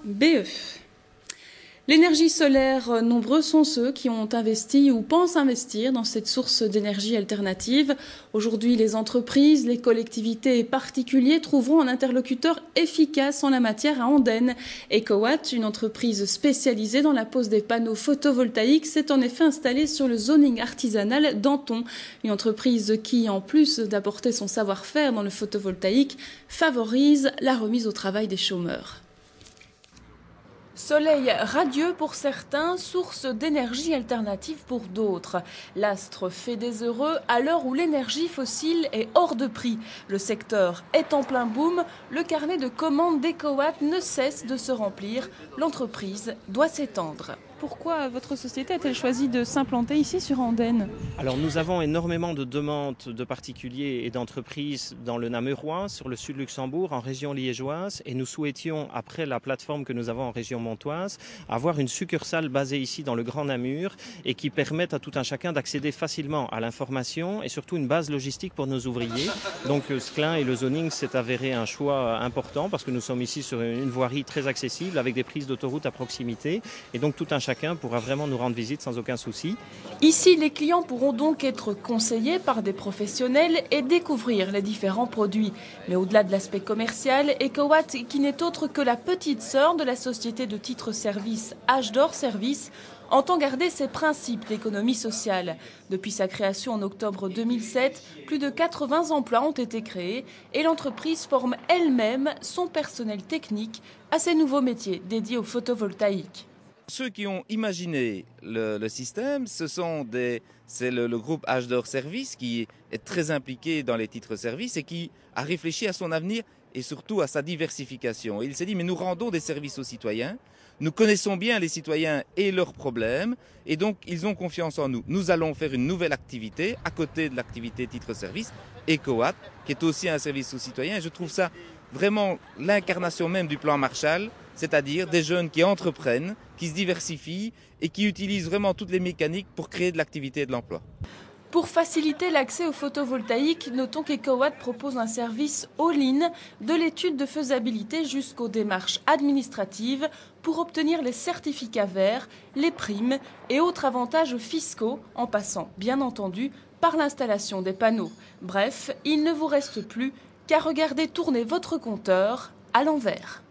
BE. L'énergie solaire, nombreux sont ceux qui ont investi ou pensent investir dans cette source d'énergie alternative. Aujourd'hui, les entreprises, les collectivités et particuliers trouveront un interlocuteur efficace en la matière à Andenne. EcoWatt, une entreprise spécialisée dans la pose des panneaux photovoltaïques, s'est en effet installée sur le zoning artisanal d'Anton. Une entreprise qui, en plus d'apporter son savoir-faire dans le photovoltaïque, favorise la remise au travail des chômeurs. Soleil radieux pour certains, source d'énergie alternative pour d'autres. L'astre fait des heureux à l'heure où l'énergie fossile est hors de prix. Le secteur est en plein boom, le carnet de commandes d'EcoWatt ne cesse de se remplir. L'entreprise doit s'étendre. Pourquoi votre société a-t-elle choisi de s'implanter ici sur Andenne ? Alors nous avons énormément de demandes de particuliers et d'entreprises dans le Namurois, sur le sud Luxembourg, en région liégeoise, et nous souhaitions, après la plateforme que nous avons en région montoise, avoir une succursale basée ici dans le Grand Namur et qui permette à tout un chacun d'accéder facilement à l'information et surtout une base logistique pour nos ouvriers. Donc Sclin et le zoning s'est avéré un choix important parce que nous sommes ici sur une voirie très accessible avec des prises d'autoroute à proximité et donc tout un chacun pourra vraiment nous rendre visite sans aucun souci. Ici, les clients pourront donc être conseillés par des professionnels et découvrir les différents produits. Mais au-delà de l'aspect commercial, EcoWatt, qui n'est autre que la petite sœur de la société de titres-service H-D'Or Service, entend garder ses principes d'économie sociale. Depuis sa création en octobre 2007, plus de 80 emplois ont été créés et l'entreprise forme elle-même son personnel technique à ces nouveaux métiers dédiés au photovoltaïque. Ceux qui ont imaginé le système, c'est le groupe H-D'Or Service qui est très impliqué dans les titres services et qui a réfléchi à son avenir et surtout à sa diversification. Et il s'est dit, mais nous rendons des services aux citoyens, nous connaissons bien les citoyens et leurs problèmes et donc ils ont confiance en nous. Nous allons faire une nouvelle activité à côté de l'activité titre service, EcoWatt, qui est aussi un service aux citoyens. Et je trouve ça vraiment l'incarnation même du plan Marshall, c'est-à-dire des jeunes qui entreprennent, qui se diversifient et qui utilisent vraiment toutes les mécaniques pour créer de l'activité et de l'emploi. Pour faciliter l'accès au photovoltaïque, notons qu'EcoWatt propose un service all-in de l'étude de faisabilité jusqu'aux démarches administratives pour obtenir les certificats verts, les primes et autres avantages fiscaux, en passant, bien entendu, par l'installation des panneaux. Bref, il ne vous reste plus qu'à regarder tourner votre compteur à l'envers.